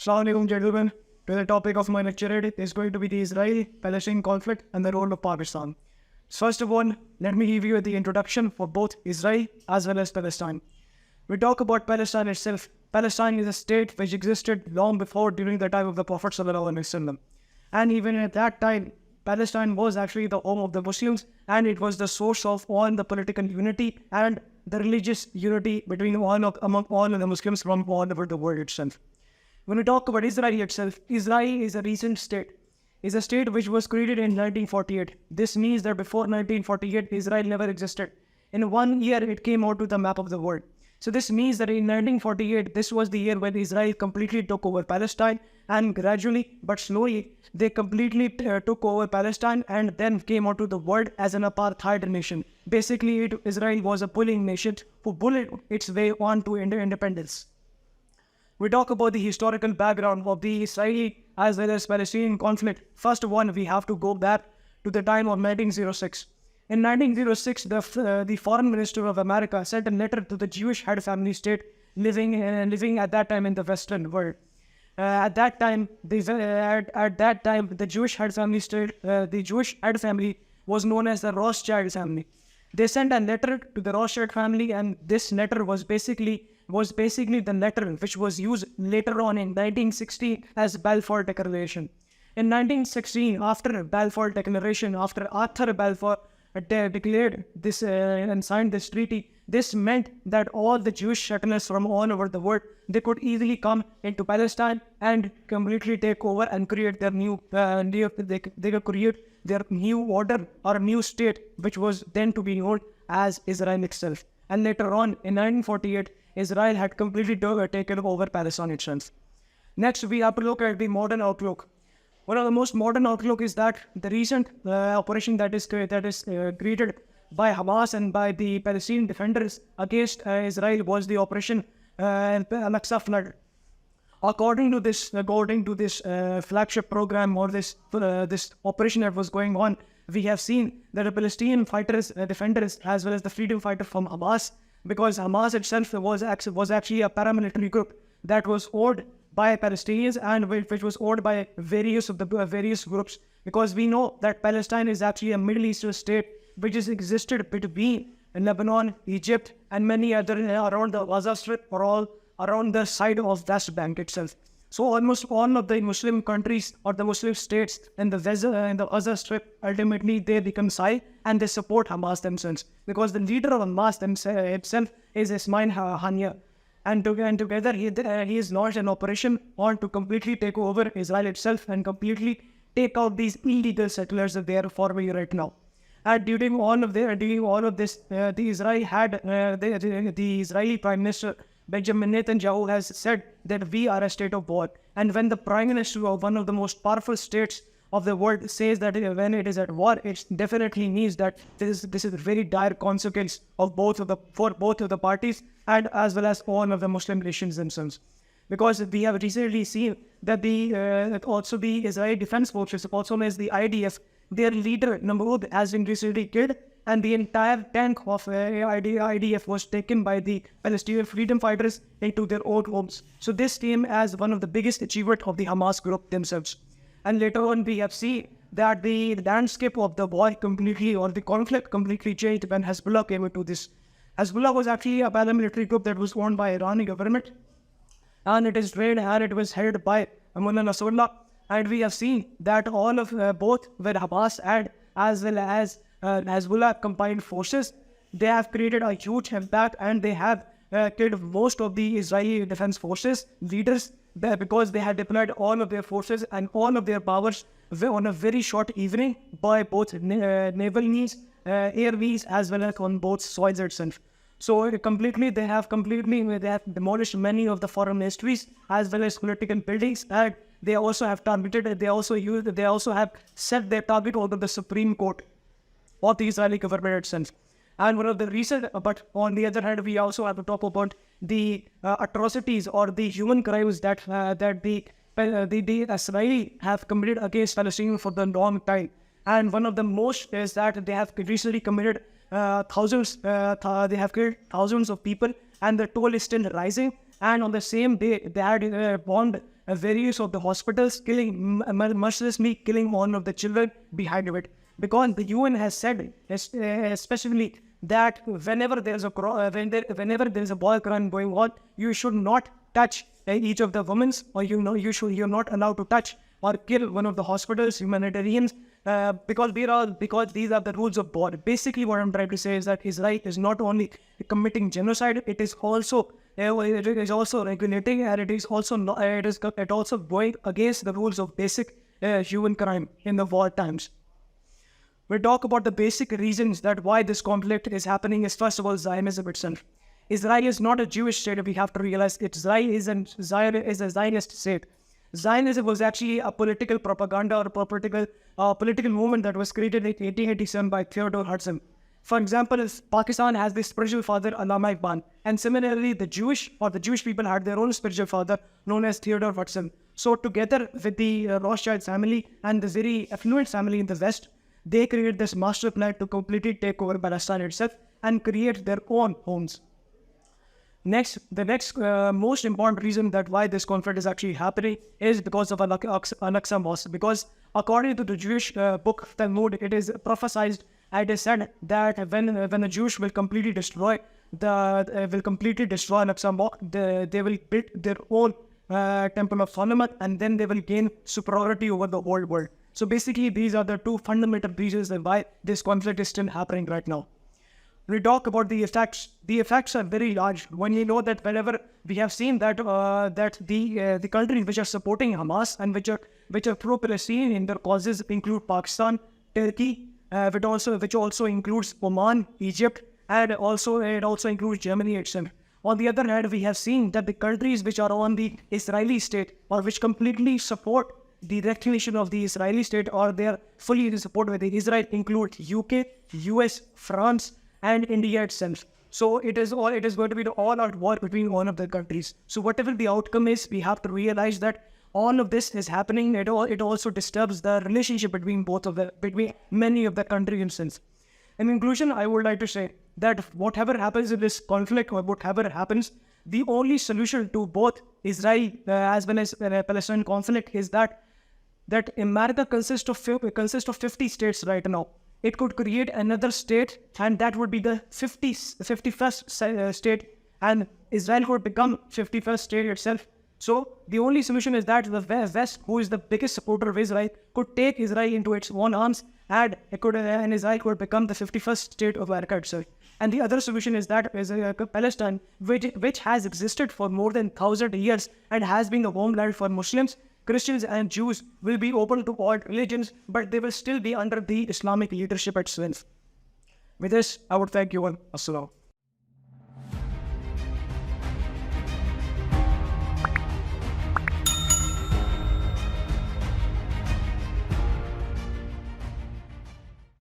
Assalamu alaikum, gentlemen. The topic of my lecture is going to be the Israeli-Palestine conflict and the role of Pakistan. First of all, let me give you the introduction for both Israel as well as Palestine. We talk about Palestine itself. Palestine is a state which existed long before during the time of the Prophet ﷺ. And even at that time, Palestine was actually the home of the Muslims, and it was the source of all the political unity and the religious unity between among all of the Muslims from all over the world itself. When we talk about Israel itself, Israel is a recent state. It's a state which was created in 1948. This means that before 1948, Israel never existed. In 1 year, it came out to the map of the world. So this means that in 1948, this was the year when Israel completely took over Palestine, and gradually but slowly, they completely took over Palestine and then came out to the world as an apartheid nation. Basically, Israel was a bullying nation who bullied its way on to independence. We talk about the historical background of the Israeli as well as Palestinian conflict. First of all, we have to go back to the time of 1906. In 1906, the foreign minister of America sent a letter to the Jewish head family state living at that time in the Western world. At that time, the Jewish head family state, the Jewish head family was known as the Rothschild family. They sent a letter to the Rothschild family, and this letter was basically the letter which was used later on in 1916 as Balfour Declaration. In 1916, after Balfour Declaration, after Arthur Balfour declared this and signed this treaty, this meant that all the Jewish settlers from all over the world, they could easily come into Palestine and completely take over and create their they could create their new order or new state, which was then to be known as Israel itself. And later on, in 1948, Israel had completely taken over Palestine itself. Next, we have to look at the modern outlook. One of the most modern outlook is that the recent operation that is created by Hamas and by the Palestinian defenders against Israel was the operation Al-Aqsa Flood. According to this flagship program or this operation that was going on, we have seen that the Palestinian defenders as well as the freedom fighter from Hamas, because Hamas itself was actually a paramilitary group that was owned by Palestinians and which was owned by various groups, because we know that Palestine is actually a Middle Eastern state which has existed between Lebanon, Egypt, and many other around the Gaza Strip or all around the side of West Bank itself. So almost all of the Muslim countries or the Muslim states in the Gaza Strip, ultimately they reconcile and they support Hamas themselves, because the leader of Hamas himself is Ismail Haniyeh. And together he has launched an operation on to completely take over Israel itself and completely take out these illegal settlers that they are forming right now. And during all of this, the Israeli Prime Minister Benjamin Netanyahu has said that we are a state of war. And when the Prime Minister of one of the most powerful states of the world says that when it is at war, it definitely means that this is a very dire consequence of for both of the parties and as well as all of the Muslim nations themselves. Because we have recently seen that also the Israeli Defense Forces, also known as the IDF, their leader Namrud has been recently killed, and the entire tank of IDF was taken by the Palestinian freedom fighters into their own homes. So this came as one of the biggest achievements of the Hamas group themselves. And later on, we have seen that the landscape of the war the conflict completely changed when Hezbollah came into this. Hezbollah was actually a paramilitary group that was owned by Iranian government, and it is trained and it was headed by Mullah Nasrallah. And we have seen that all of both with Hamas and as well as Hezbollah combined forces, they have created a huge impact, and they have killed most of the Israeli defense forces leaders because they had deployed all of their forces and all of their powers on a very short evening by both naval means, air means, as well as on both soils itself. So they have demolished many of the foreign ministries as well as political buildings, and they also have targeted. They also have set their target over the Supreme Court of the Israeli government itself. And one of the recent, but on the other hand, we also have to talk about the atrocities or the human crimes that the Israeli have committed against Palestinians for the long time. And one of the most is that they have recently committed they have killed thousands of people, and the toll is still rising. And on the same day, they had bombed various of the hospitals, killing, mercilessly killing one of the children behind it. Because the UN has said, especially that whenever there's a whenever there's a war crime going on, you should not touch each of the women, or you're not allowed to touch or kill one of the hospitals, humanitarians, because these are the rules of war. Basically, what I'm trying to say is that Israel is not only committing genocide, it is also regulating, and it also going against the rules of basic human crime in the war times. We talk about the basic reasons that why this conflict is happening is, first of all, Zionism itself. Israel is not a Jewish state. We have to realize Israel is a Zionist state. Zionism was actually a political propaganda or political movement that was created in 1887 by Theodore Herzl. For example, Pakistan has the spiritual father Islamabad, and similarly, the Jewish people had their own spiritual father known as Theodore Herzl. So, together with the Rothschild family and the very affluent family in the West, they created this master plan to completely take over Palestine itself and create their own homes. The next most important reason that why this conflict is actually happening is because of Al-Aqsa Mosque. Because according to the Jewish book Talmud, it is prophesied, it is said that when the Jews will completely destroy Al-Aqsa Mosque, they will build their own Temple of Solomon, and then they will gain superiority over the whole world. So basically, these are the two fundamental reasons why this conflict is still happening right now. We talk about the effects. The effects are very large. When you know that whenever we have seen that the countries which are supporting Hamas and which are pro-Palestine in their causes include Pakistan, Turkey, which also includes Oman, Egypt, and it also includes Germany itself. On the other hand, we have seen that the countries which are on the Israeli state, or which completely support the recognition of the Israeli state, or they are fully in support with Israel, include UK, US, France, and India itself. So it is going to be an all-out war between one of the countries. So whatever the outcome is, we have to realize that all of this is happening. It also disturbs the relationship between many of the countries themselves. In conclusion, I would like to say that whatever happens in this conflict, or whatever happens, the only solution to both Israel as well as Palestine conflict is that America consists of 50 states right now. It could create another state, and that would be the 51st state, and Israel would become 51st state itself. So the only solution is that the West, who is the biggest supporter of Israel, could take Israel into its own arms, and Israel could become the 51st state of America itself. And the other solution is that Palestine, which has existed for more than 1,000 years and has been the homeland for Muslims, Christians and Jews, will be open to all religions, but they will still be under the Islamic leadership itself. With this, I would thank you all. Assalam.